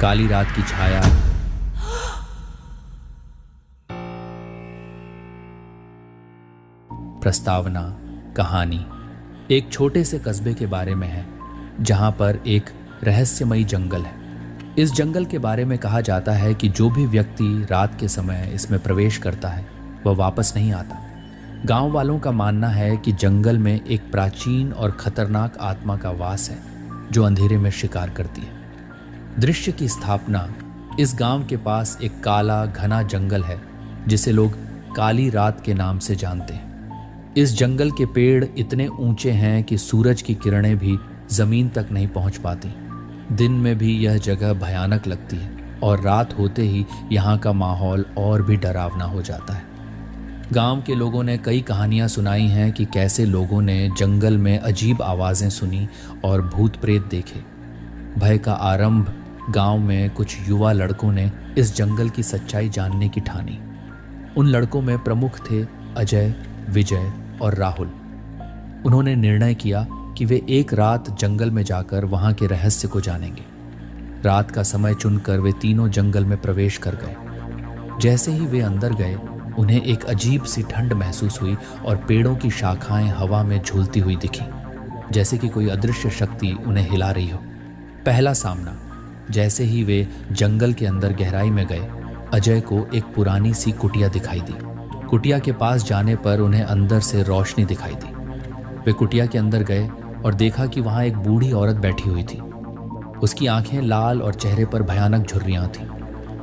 काली रात की छाया। प्रस्तावना कहानी एक छोटे से कस्बे के बारे में है, जहां पर एक रहस्यमयी जंगल है। इस जंगल के बारे में कहा जाता है कि जो भी व्यक्ति रात के समय इसमें प्रवेश करता है वह वापस नहीं आता। गांव वालों का मानना है कि जंगल में एक प्राचीन और खतरनाक आत्मा का वास है जो अंधेरे में शिकार करती है। दृश्य की स्थापना इस गांव के पास एक काला घना जंगल है जिसे लोग काली रात के नाम से जानते हैं। इस जंगल के पेड़ इतने ऊंचे हैं कि सूरज की किरणें भी जमीन तक नहीं पहुंच पाती। दिन में भी यह जगह भयानक लगती है और रात होते ही यहाँ का माहौल और भी डरावना हो जाता है। गांव के लोगों ने कई कहानियां सुनाई हैं कि कैसे लोगों ने जंगल में अजीब आवाज़ें सुनी और भूत प्रेत देखे। भय का आरंभ गांव में कुछ युवा लड़कों ने इस जंगल की सच्चाई जानने की ठानी। उन लड़कों में प्रमुख थे अजय, विजय और राहुल। उन्होंने निर्णय किया कि वे एक रात जंगल में जाकर वहां के रहस्य को जानेंगे। रात का समय चुनकर वे तीनों जंगल में प्रवेश कर गए। जैसे ही वे अंदर गए उन्हें एक अजीब सी ठंड महसूस हुई और पेड़ों की शाखाएं हवा में झूलती हुई दिखी, जैसे कि कोई अदृश्य शक्ति उन्हें हिला रही हो। पहला सामना। जैसे ही वे जंगल के अंदर गहराई में गए, अजय को एक पुरानी सी कुटिया दिखाई दी। कुटिया के पास जाने पर उन्हें अंदर से रोशनी दिखाई दी। वे कुटिया के अंदर गए और देखा कि वहां एक बूढ़ी औरत बैठी हुई थी। उसकी आंखें लाल और चेहरे पर भयानक झुर्रियां थीं।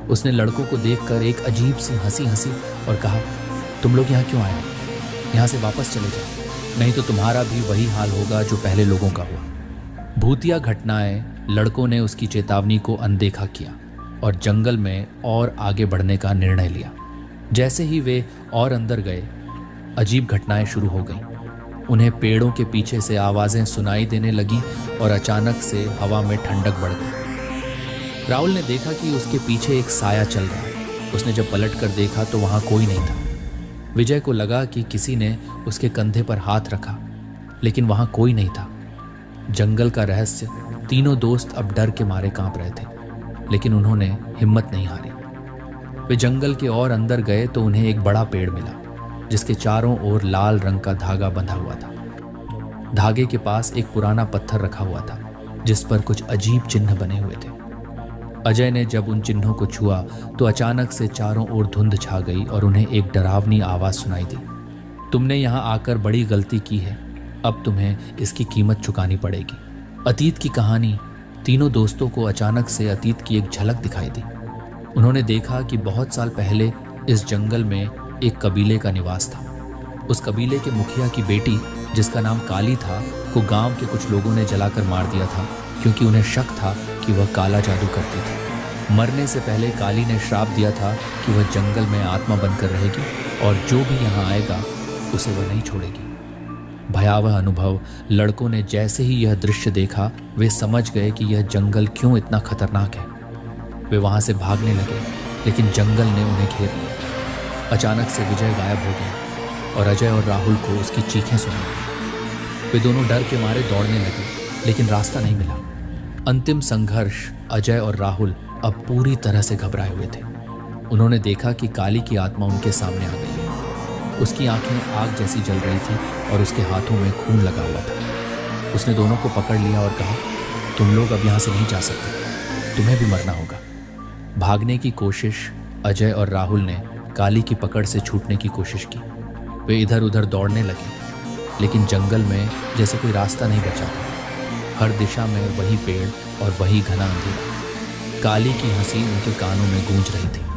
उसने लड़कों को देखकर एक अजीब सी हंसी हंसी और कहा, तुम लोग यहाँ क्यों आए हो? यहाँ से वापस चले जाओ, नहीं तो तुम्हारा भी वही हाल होगा जो पहले लोगों का हुआ। भूतिया घटनाएं लड़कों ने उसकी चेतावनी को अनदेखा किया और जंगल में और आगे बढ़ने का निर्णय लिया। जैसे ही वे और अंदर गए, अजीब घटनाएं शुरू हो गईं। उन्हें पेड़ों के पीछे से आवाज़ें सुनाई देने लगीं और अचानक से हवा में ठंडक बढ़ गई। राहुल ने देखा कि उसके पीछे एक साया चल रहा है। उसने जब पलट कर देखा तो वहाँ कोई नहीं था। विजय को लगा कि किसी ने उसके कंधे पर हाथ रखा, लेकिन वहाँ कोई नहीं था। जंगल का रहस्य। तीनों दोस्त अब डर के मारे कांप रहे थे, लेकिन उन्होंने हिम्मत नहीं हारी। वे जंगल के और अंदर गए तो उन्हें एक बड़ा पेड़ मिला जिसके चारों ओर लाल रंग का धागा बंधा हुआ था। धागे के पास एक पुराना पत्थर रखा हुआ था जिस पर कुछ अजीब चिन्ह बने हुए थे। अजय ने जब उन चिन्हों को छुआ तो अचानक से चारों ओर धुंध छा गई और उन्हें एक डरावनी आवाज़ सुनाई दी। तुमने यहाँ आकर बड़ी गलती की है, अब तुम्हें इसकी कीमत चुकानी पड़ेगी। अतीत की कहानी। तीनों दोस्तों को अचानक से अतीत की एक झलक दिखाई दी। उन्होंने देखा कि बहुत साल पहले इस जंगल में एक कबीले का निवास था। उस कबीले के मुखिया की बेटी, जिसका नाम काली था, को गांव के कुछ लोगों ने जलाकर मार दिया था क्योंकि उन्हें शक था कि वह काला जादू करती थी। मरने से पहले काली ने श्राप दिया था कि वह जंगल में आत्मा बनकर रहेगी और जो भी यहाँ आएगा उसे वह नहीं छोड़ेगी। भयावह अनुभव। लड़कों ने जैसे ही यह दृश्य देखा वे समझ गए कि यह जंगल क्यों इतना खतरनाक है। वे वहां से भागने लगे, लेकिन जंगल ने उन्हें घेर लिया। अचानक से विजय गायब हो गया और अजय और राहुल को उसकी चीखें सुनाई दी। वे दोनों डर के मारे दौड़ने लगे, लेकिन रास्ता नहीं मिला। अंतिम संघर्ष। अजय और राहुल अब पूरी तरह से घबराए हुए थे। उन्होंने देखा कि काली की आत्मा उनके सामने आ गई है। उसकी आंखें आग जैसी जल रही थी और उसके हाथों में खून लगा हुआ था। उसने दोनों को पकड़ लिया और कहा, तुम लोग अब यहाँ से नहीं जा सकते, तुम्हें भी मरना होगा। भागने की कोशिश। अजय और राहुल ने काली की पकड़ से छूटने की कोशिश की। वे इधर उधर दौड़ने लगे, लेकिन जंगल में जैसे कोई रास्ता नहीं बचा था। हर दिशा में वही पेड़ और वही घना अंधेरा। काली की हंसी उनके कानों में गूंज रही थी।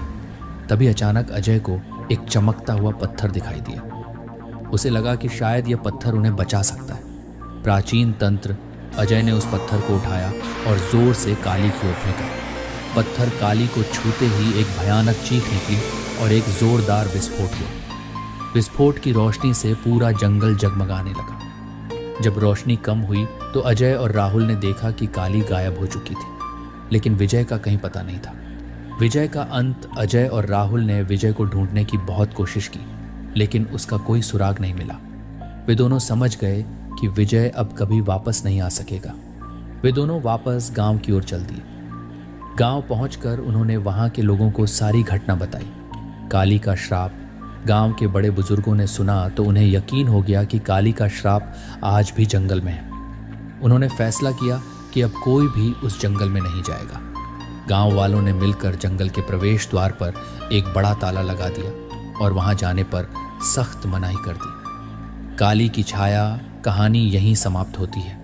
तभी अचानक अजय को एक चमकता हुआ पत्थर दिखाई दिया। उसे लगा कि शायद यह पत्थर उन्हें बचा सकता है। प्राचीन तंत्र। अजय ने उस पत्थर को उठाया और जोर से काली की ओर फेंका। पत्थर काली को छूते ही एक भयानक चीख निकली और एक जोरदार विस्फोट हुआ। विस्फोट की रोशनी से पूरा जंगल जगमगाने लगा। जब रोशनी कम हुई तो अजय और राहुल ने देखा कि काली गायब हो चुकी थी, लेकिन विजय का कहीं पता नहीं था। विजय का अंत। अजय और राहुल ने विजय को ढूंढने की बहुत कोशिश की, लेकिन उसका कोई सुराग नहीं मिला। वे दोनों समझ गए कि विजय अब कभी वापस नहीं आ सकेगा। वे दोनों वापस गांव की ओर चल दिए। गांव पहुंचकर उन्होंने वहां के लोगों को सारी घटना बताई। काली का श्राप गांव के बड़े बुजुर्गों ने सुना तो उन्हें यकीन हो गया कि काली का श्राप आज भी जंगल में है। उन्होंने फैसला किया कि अब कोई भी उस जंगल में नहीं जाएगा। गांव वालों ने मिलकर जंगल के प्रवेश द्वार पर एक बड़ा ताला लगा दिया और वहां जाने पर सख्त मनाही कर दी। काली की छाया कहानी यहीं समाप्त होती है,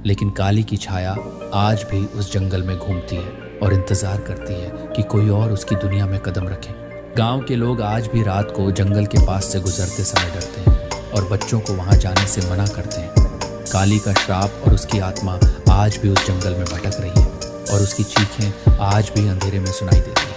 लेकिन काली की छाया आज भी उस जंगल में घूमती है और इंतजार करती है कि कोई और उसकी दुनिया में कदम रखे। गांव के लोग आज भी रात को जंगल के पास से गुजरते समय डरते हैं और बच्चों को वहां जाने से मना करते हैं। काली का श्राप और उसकी आत्मा आज भी उस जंगल में भटक रही है और उसकी चीखें आज भी अंधेरे में सुनाई देती हैं।